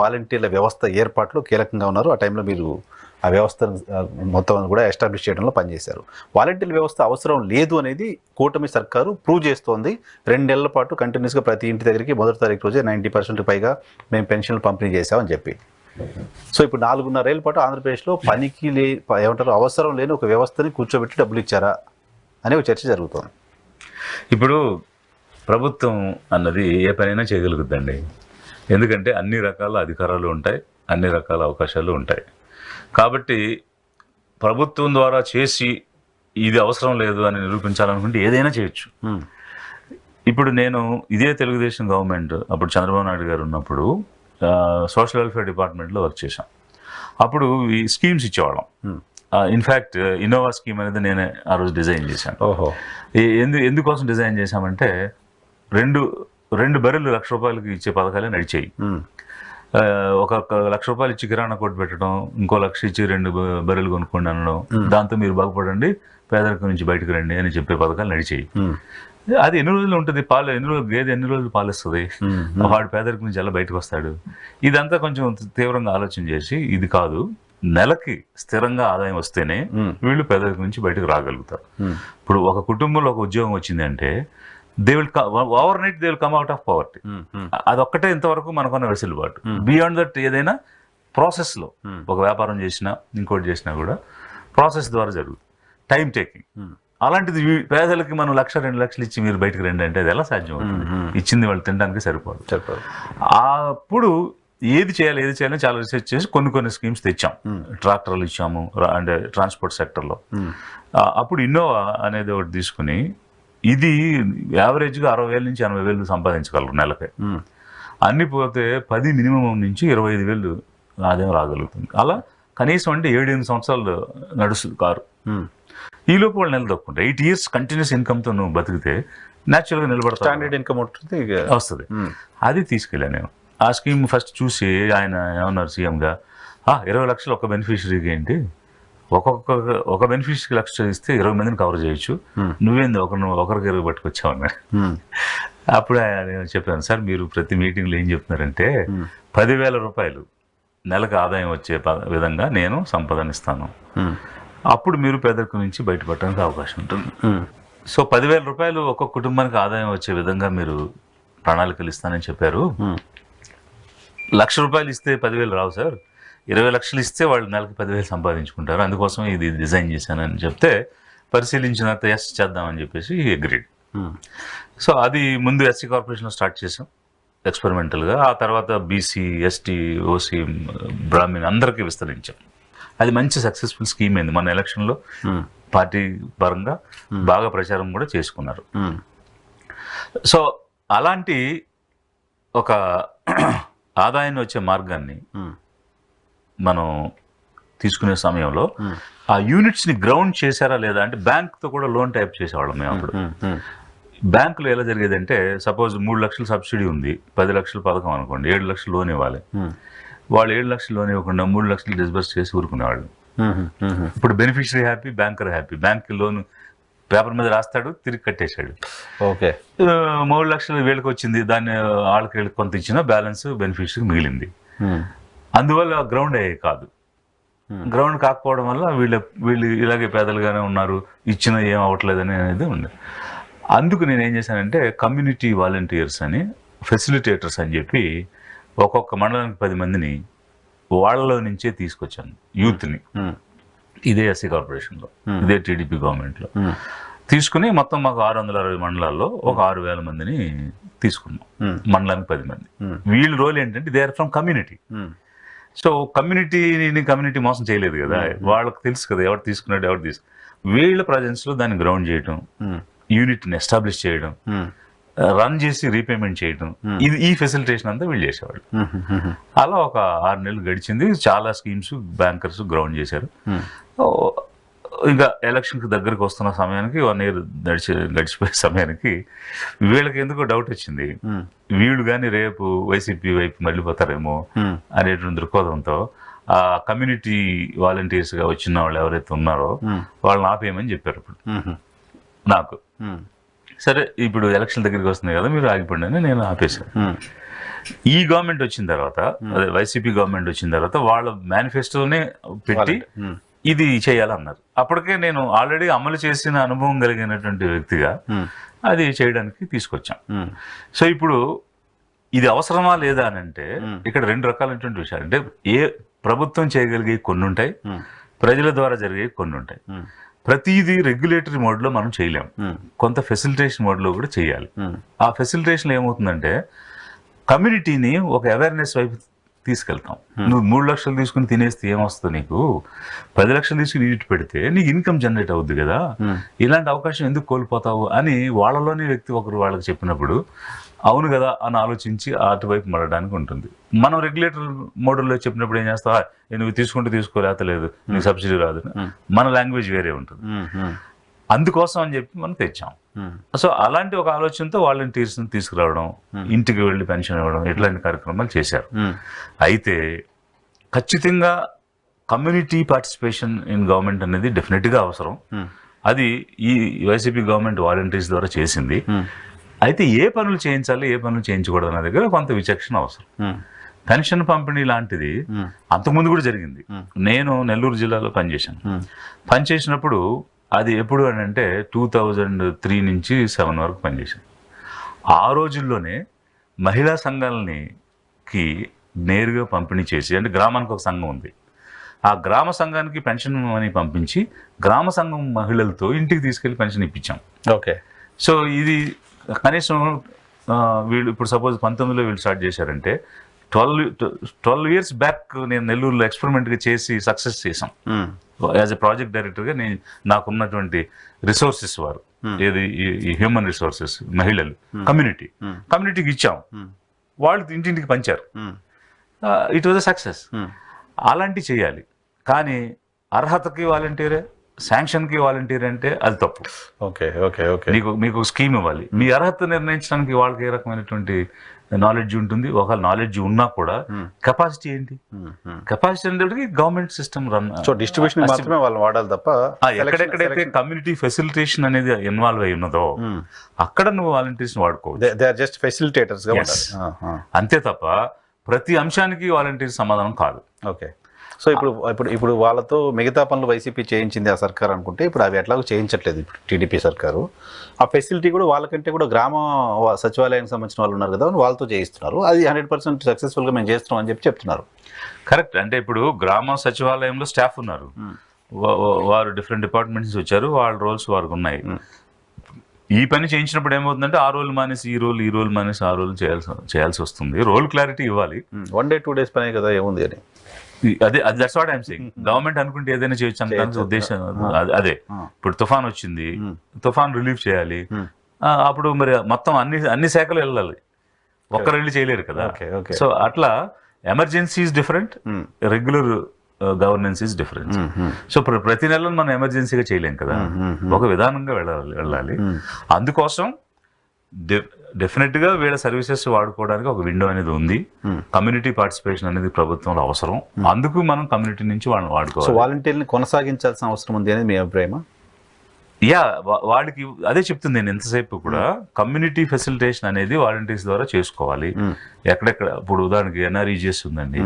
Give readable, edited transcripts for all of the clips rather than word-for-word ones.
వాలంటీర్ల వ్యవస్థ ఏర్పాట్లో కీలకంగా ఉన్నారు. ఆ టైంలో మీరు ఆ వ్యవస్థను మొత్తం కూడా ఎస్టాబ్లిష్ చేయడంలో పనిచేశారు. వాలంటీర్ల వ్యవస్థ అవసరం లేదు అనేది కూటమి సర్కారు ప్రూవ్ చేస్తోంది. 2 నెలల పాటు కంటిన్యూస్గా ప్రతి ఇంటి దగ్గరికి మొదటి తారీఖు రోజే 90% పైగా మేము పెన్షన్లు పంపిణీ చేశామని చెప్పి. సో ఇప్పుడు 4.5 ఏళ్ల పాటు ఆంధ్రప్రదేశ్లో పనికి ఏమంటారు అవసరం లేని ఒక వ్యవస్థని కూర్చోబెట్టి డబ్బులు ఇచ్చారా అనే ఒక చర్చ జరుగుతోంది. ఇప్పుడు ప్రభుత్వం అన్నది ఏ పనైనా చేయగలుగుద్దండి. ఎందుకంటే అన్ని రకాల అధికారాలు ఉంటాయి, అన్ని రకాల అవకాశాలు ఉంటాయి. కాబట్టి ప్రభుత్వం ద్వారా చేసి ఇది అవసరం లేదు అని నిరూపించాలనుకుంటే ఏదైనా చేయొచ్చు. ఇప్పుడు నేను ఇదే తెలుగుదేశం గవర్నమెంట్ అప్పుడు చంద్రబాబు నాయుడు గారు ఉన్నప్పుడు సోషల్ వెల్ఫేర్ డిపార్ట్మెంట్లో వర్క్ చేశాం. అప్పుడు ఈ స్కీమ్స్ ఇచ్చేవాళ్ళం. ఇన్ఫ్యాక్ట్ ఇన్నోవా స్కీమ్ అనేది నేనే ఆ రోజు డిజైన్ చేశాను. ఓహో, ఎందుకోసం డిజైన్ చేశామంటే రెండు బర్రెలు ₹1,00,000 ఇచ్చే పథకాలే నడిచాయి. ఒక ₹1,00,000 ఇచ్చి కిరాణా కొట్టు పెట్టడం, ఇంకో 1,00,000 ఇచ్చి 2 బర్రెలు కొనుక్కోండి అనడం, దాంతో మీరు బాగుపడండి, పేదరికం నుంచి బయటకు రండి అని చెప్పే పథకాలు నడిచాయి. అది ఎన్ని రోజులు ఉంటుంది? గేదె ఎన్ని రోజులు పాలిస్తుంది? వాడు పేదరికం నుంచి ఎలా బయటకు వస్తాడు? ఇదంతా కొంచెం తీవ్రంగా ఆలోచన చేసి ఇది కాదు, నెలకి స్థిరంగా ఆదాయం వస్తేనే వీళ్ళు పేదరికం నుంచి బయటకు రాగలుగుతారు. ఇప్పుడు ఒక కుటుంబంలో ఒక ఉద్యోగం వచ్చింది అంటే over night they will come out of poverty. అదొక్కటే ఇంతవరకు మనకున్న వెసులుబాటు. బియాండ్ దట్ ఏదైనా ప్రాసెస్లో ఒక వ్యాపారం చేసినా ఇంకోటి చేసినా కూడా ప్రాసెస్ ద్వారా జరుగుతుంది, టైం టేకింగ్. అలాంటిది పేదలకి మనం 1,00,000 2 లక్షలు ఇచ్చి మీరు బయటకు రండి అంటే అది ఎలా సాధ్యం అవుతుంది? ఇచ్చింది వాళ్ళు తినడానికి సరిపోదు. అప్పుడు ఏది చేయాలి చాలా రీసెర్చ్ చేసి కొన్ని స్కీమ్స్ తెచ్చాం. ట్రాక్టర్లు ఇచ్చాము, అంటే ట్రాన్స్పోర్ట్ సెక్టర్లో. అప్పుడు ఇన్నోవా అనేది ఒకటి తీసుకుని ఇది యావరేజ్గా 60,000 నుంచి 80,000 సంపాదించగలరు నెలకి. అన్ని పోతే 10 మినిమం నుంచి 25,000 ఆదాయం రాగలుగుతుంది. అలా కనీసం అంటే 7-8 సంవత్సరాలు నడుస్తుంది కారు. ఈ లోపు వాళ్ళు నిలదొక్కుంటారు. 8 years కంటిన్యూస్ ఇన్కమ్తో నువ్వు బతికితే న్యాచురల్గా నిలబడతా, స్టాండర్డ్ ఇన్కమ్ వస్తుంది. అది తీసుకెళ్ళాను నేను. ఆ స్కీమ్ ఫస్ట్ చూసి ఆయన ఏమన్నారు సీఎంగా, 20 లక్షలు ఒక బెనిఫిషరీకి ఏంటి, ఒక బెనిఫిషరీకి 1,00,000 ఇస్తే 20 మందిని కవర్ చేయొచ్చు, నువ్వేంది ఒకరికి 20 పట్టుకొచ్చావన్నారు. అప్పుడు నేను చెప్పాను, సార్ మీరు ప్రతి మీటింగ్లో ఏం చెప్తున్నారంటే 10,000 రూపాయలు నెలకు ఆదాయం వచ్చే విధంగా నేను సంపాదనిస్తాను, అప్పుడు మీరు పేదరికం నుంచి బయటపడడానికి అవకాశం ఉంటుంది. సో 10,000 రూపాయలు ఒక్కొక్క కుటుంబానికి ఆదాయం వచ్చే విధంగా మీరు ప్రణాళికలు ఇస్తానని చెప్పారు. 1,00,000 రూపాయలు ఇస్తే 10,000 రావు సార్, 20 లక్షలు ఇస్తే వాళ్ళు నెలకి 10,000 సంపాదించుకుంటారు, అందుకోసం ఇది డిజైన్ చేశానని చెప్తే పరిశీలించిన తర్వాత ఎస్ చేద్దామని చెప్పేసి అగ్రీడ్. సో అది ముందు ఎస్సీ కార్పొరేషన్లో స్టార్ట్ చేసాం ఎక్స్పెరిమెంటల్గా. ఆ తర్వాత బీసీ, ఎస్టీ, ఓసీ, బ్రాహ్మణ్ అందరికీ విస్తరించాం. అది మంచి సక్సెస్ఫుల్ స్కీమ్ అయింది. మన ఎలక్షన్లో పార్టీ పరంగా బాగా ప్రచారం కూడా చేసుకున్నారు. సో అలాంటి ఒక ఆదాయాన్ని వచ్చే మార్గాన్ని మనం తీసుకునే సమయంలో ఆ యూనిట్స్ని గ్రౌండ్ చేశారా లేదా అంటే బ్యాంక్తో కూడా లోన్ టైప్ చేసేవాళ్ళం మేము. అప్పుడు బ్యాంకులో ఎలా జరిగేదంటే సపోజ్ 3 లక్షలు సబ్సిడీ ఉంది, 10 లక్షల పథకం అనుకోండి, 7 లక్షలు లోన్ ఇవ్వాలి. వాళ్ళు 7 లక్షలు లోన్ ఇవ్వకుండా 3 లక్షలు డిస్బర్స్ చేసి ఊరుకునేవాళ్ళు. ఇప్పుడు beneficiary happy, banker happy. Bank loan paper మీద రాస్తాడు, తిరిగి కట్టేశాడు. ఓకే, 3 లక్షలు వీళ్ళకి వచ్చింది, దాన్ని వాళ్ళకి కొంత ఇచ్చినా బ్యాలెన్స్ బెనిఫిషరీకి మిగిలింది. అందువల్ల గ్రౌండ్ అయ్యే కాదు. గ్రౌండ్ కాకపోవడం వల్ల వీళ్ళు ఇలాగే పేదలుగానే ఉన్నారు, ఇచ్చిన ఏం అవ్వట్లేదని అనేది ఉంది. అందుకు నేను ఏం చేశానంటే కమ్యూనిటీ వాలంటీర్స్ అని, ఫెసిలిటేటర్స్ అని చెప్పి ఒక్కొక్క మండలానికి 10 మందిని వాళ్ళలో నుంచే తీసుకొచ్చాను, యూత్ని. ఇదే ఎస్సీ కార్పొరేషన్లో, ఇదే టీడీపీ గవర్నమెంట్లో తీసుకుని మొత్తం మాకు 660 మండలాల్లో ఒక 6,000 మందిని తీసుకున్నాం. మండలానికి 10 మంది. వీళ్ళ రోల్ ఏంటంటే they are from community. So community మోసం చేయలేదు కదా, వాళ్ళకి తెలుసు కదా ఎవరు తీసుకున్నాడు ఎవరు వీళ్ళ ప్రజెన్స్లో దాన్ని గ్రౌండ్ చేయడం, యూనిట్ని ఎస్టాబ్లిష్ చేయడం, రన్ చేసి రీపేమెంట్ చేయడం, ఈ ఫెసిలిటేషన్ అంతా వీళ్ళు చేసేవాళ్ళు. అలా ఒక 6 నెలలు గడిచింది. చాలా స్కీమ్స్ బ్యాంకర్స్ గ్రౌండ్ చేశారు. ఇంకా ఎలక్షన్కి దగ్గరికి వస్తున్న సమయానికి 1 year గడిచిపోయే సమయానికి వీళ్ళకి ఎందుకో డౌట్ వచ్చింది, వీళ్ళు కానీ రేపు వైసీపీ వైపు మళ్ళీపోతారేమో అనేటువంటి దృక్పథంతో ఆ కమ్యూనిటీ వాలంటీర్స్గా వచ్చిన వాళ్ళు ఎవరైతే ఉన్నారో వాళ్ళని ఆపేయమని చెప్పారు ఇప్పుడు నాకు. సరే ఇప్పుడు ఎలక్షన్ దగ్గరికి వస్తుంది కదా, మీరు ఆగిపోండి అని నేను ఆపేశాను. ఈ గవర్నమెంట్ వచ్చిన తర్వాత, అదే వైసీపీ గవర్నమెంట్ వచ్చిన తర్వాత వాళ్ళ మేనిఫెస్టోనే పెట్టి ఇది చేయాలన్నారు. అప్పటికే నేను ఆల్రెడీ అమలు చేసిన అనుభవం కలిగినటువంటి వ్యక్తిగా అది చేయడానికి తీసుకొచ్చాం. సో ఇప్పుడు ఇది అవసరమా లేదా అని అంటే ఇక్కడ రెండు రకాలైనటువంటి విషయాలు. అంటే ఏ ప్రభుత్వం చేయగలిగే కొన్ని ఉంటాయి, ప్రజల ద్వారా జరిగే కొన్ని ఉంటాయి. ప్రతిదీ రెగ్యులేటరీ మోడ్లో మనం చేయలేం, కొంత ఫెసిలిటేషన్ మోడ్లో కూడా చేయాలి. ఆ ఫెసిలిటేషన్ ఏమవుతుందంటే కమ్యూనిటీని ఒక అవేర్నెస్ వైపు తీసుకెళ్తాం. నువ్వు 3 లక్షలు తీసుకుని తినేస్తే ఏమొస్తుంది, నీకు 10 లక్షలు తీసుకుని ఇటు పెడితే నీకు ఇన్కమ్ జనరేట్ అవుద్ది కదా, ఇలాంటి అవకాశం ఎందుకు కోల్పోతావు అని వాళ్ళలోని వ్యక్తి ఒకరు వాళ్ళకి చెప్పినప్పుడు అవును కదా అని ఆలోచించి అటువైపు మళ్ళడానికి ఉంటుంది. మనం రెగ్యులేటర్ మోడల్లో చెప్పినప్పుడు ఏం చేస్తావా, నువ్వు తీసుకుంటే తీసుకోలేతలేదు, నీకు సబ్సిడీ రాదు, మన లాంగ్వేజ్ వేరే ఉంటుంది. అందుకోసం అని చెప్పి మనం తెచ్చాం. సో అలాంటి ఒక ఆలోచనతో వాలంటీర్స్ని తీసుకురావడం, ఇంటికి వెళ్ళి పెన్షన్ ఇవ్వడం, ఇట్లాంటి కార్యక్రమాలు చేశారు. అయితే ఖచ్చితంగా కమ్యూనిటీ పార్టిసిపేషన్ ఇన్ గవర్నమెంట్ అనేది డెఫినెట్గా అవసరం. అది ఈ వైసీపీ గవర్నమెంట్ వాలంటీర్స్ ద్వారా చేసింది. అయితే ఏ పనులు చేయించాలి, ఏ పనులు చేయించకూడదు అనే దగ్గర కొంత విచక్షణ అవసరం. పెన్షన్ పంపిణీ లాంటిది అంతకుముందు కూడా జరిగింది. నేను నెల్లూరు జిల్లాలో పనిచేసినప్పుడు అది ఎప్పుడు అని అంటే 2003 నుంచి 2007 వరకు పనిచేశాను. ఆ రోజుల్లోనే మహిళా సంఘాలకి నేరుగా పంపిణీ చేసి, అంటే గ్రామానికి ఒక సంఘం ఉంది, ఆ గ్రామ సంఘానికి పెన్షన్ మనీ పంపించి గ్రామ సంఘం మహిళలతో ఇంటికి తీసుకెళ్లి పెన్షన్ ఇప్పించాం. ఓకే. సో ఇది కనీసం వీళ్ళు ఇప్పుడు సపోజ్ 19లో వీళ్ళు స్టార్ట్ చేశారంటే 12 years బ్యాక్ నేను నెల్లూరులో ఎక్స్పెరిమెంట్గా చేసి సక్సెస్ చేశాం. యాజ్ ఎ ప్రాజెక్ట్ డైరెక్టర్గా నేను నాకున్నటువంటి రిసోర్సెస్, వారు ఏది ఈ హ్యూమన్ రిసోర్సెస్, మహిళలు, కమ్యూనిటీకి ఇచ్చాం, వాళ్ళు ఇంటింటికి పంచారు. It was a success. అలాంటివి చేయాలి. కానీ అర్హతకి వాలంటీరే, శాంక్షన్కి వాలంటీర్ అంటే అది తప్పు. Okay okay okay. మీకు స్కీమ్ ఇవ్వాలి, మీ అర్హత నిర్ణయించడానికి వాళ్ళకి ఏ రకమైనటువంటి నాలెడ్జ్ ఉంటుంది. ఒకవేళ నాలెడ్జ్ ఉన్నా కూడా కెపాసిటీ ఏంటి, కెపాసిటీ అనేది government system run. So distribution మాత్రమే వాళ్ళు వాడాలి తప్ప ఎక్కడెక్కడైతే కమ్యూనిటీ ఫెసిలిటేషన్ అనేది ఇన్వాల్వ్ అయి ఉన్నదో అక్కడ నువ్వు వాలంటీర్స్ వాడుకోవచ్చు. దే ఆర్ జస్ట్ ఫెసిలిటేటర్స్ గా ఉండాలి అంతే తప్ప ప్రతి అంశానికి వాలంటీర్ సమాధానం కాదు. ఓకే. సో ఇప్పుడు వాళ్ళతో మిగతా పనులు వైసీపీ చేయించింది ఆ సర్కార్ అనుకుంటే, ఇప్పుడు అవి ఎట్లాగో చేయించట్లేదు ఇప్పుడు టీడీపీ సర్కారు. ఆ ఫెసిలిటీ కూడా వాళ్ళకంటే కూడా గ్రామ సచివాలయానికి సంబంధించిన వాళ్ళు ఉన్నారు కదా, వాళ్ళతో చేయిస్తున్నారు. అది 100% సక్సెస్ఫుల్గా మేము చేస్తున్నాం అని చెప్తున్నారు. కరెక్ట్. అంటే ఇప్పుడు గ్రామ సచివాలయంలో స్టాఫ్ ఉన్నారు, వారు డిఫరెంట్ డిపార్ట్మెంట్స్ వచ్చారు, వాళ్ళ రోల్స్ వారికి ఉన్నాయి. ఈ పని చేయించినప్పుడు ఏమవుతుందంటే ఆ రోల్ మానేసి ఈ రోల్ మానేసి ఆ రోల్ చేయాల్సి వస్తుంది. రోల్ క్లారిటీ ఇవ్వాలి. 1 day 2 days పనే కదా, ఏముంది అని. అదే that's what I'm saying. Government అనుకుంటే ఏదైనా చేయొచ్చు అనుకున్న ఉద్దేశం అదే. ఇప్పుడు తుఫాన్ వచ్చింది, తుఫాన్ రిలీఫ్ చేయాలి, అప్పుడు మరి మొత్తం అన్ని శాఖలు వెళ్ళాలి, ఒక్కరు వెళ్ళి చేయలేరు కదా. సో అట్లా emergency is different, regular governance is different. So ప్రతి నెలలో మనం ఎమర్జెన్సీగా చేయలేం కదా, ఒక విధానంగా వెళ్ళాలి. అందుకోసం డెఫినెట్ గా వీళ్ళ సర్వీసెస్ వాడుకోవడానికి ఒక విండో అనేది ఉంది. కమ్యూనిటీ పార్టిసిపేషన్ అనేది ప్రభుత్వంలో అవసరం. అందుకు మనం కమ్యూనిటీ నుంచి వాళ్ళని వాడుకోవాలి. వాలంటీర్ని కొనసాగించాల్సిన అవసరం ఉంది అనేది మీ అభిప్రాయమా? యా, వాడికి అదే చెప్తుంది నేను ఎంతసేపు కూడా. కమ్యూనిటీ ఫెసిలిటేషన్ అనేది వాలంటీర్స్ ద్వారా చేసుకోవాలి. ఎక్కడెక్కడ ఇప్పుడు ఉదాహరణకి ఎన్ఆర్ఈజిఎస్ ఉందండి,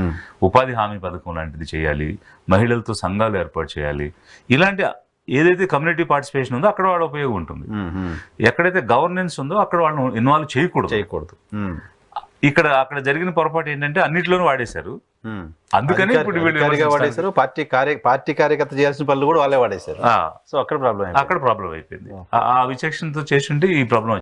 ఉపాధి హామీ పథకం లాంటిది చేయాలి, మహిళలతో సంఘాలు ఏర్పాటు చేయాలి. ఇలాంటి ఏదైతే కమ్యూనిటీ పార్టిసిపేషన్ ఉందో అక్కడ వాళ్ళ ఉపయోగం ఉంటుంది. ఎక్కడైతే గవర్నెన్స్ ఉందో అక్కడ వాళ్ళని ఇన్వాల్వ్ చేయకూడదు. అక్కడ జరిగిన పొరపాటు ఏంటంటే అన్నిట్లోనూ వాడేశారు. అందుకని ఇప్పుడు వాడేశారు. పార్టీ కార్యకర్త చేయాల్సిన పనులు కూడా వాళ్ళే వాడేశారు. సో అక్కడ ప్రాబ్లం అయిపోయింది. ఆ విచక్షణతో చేసి ఉంటే ఈ ప్రాబ్లం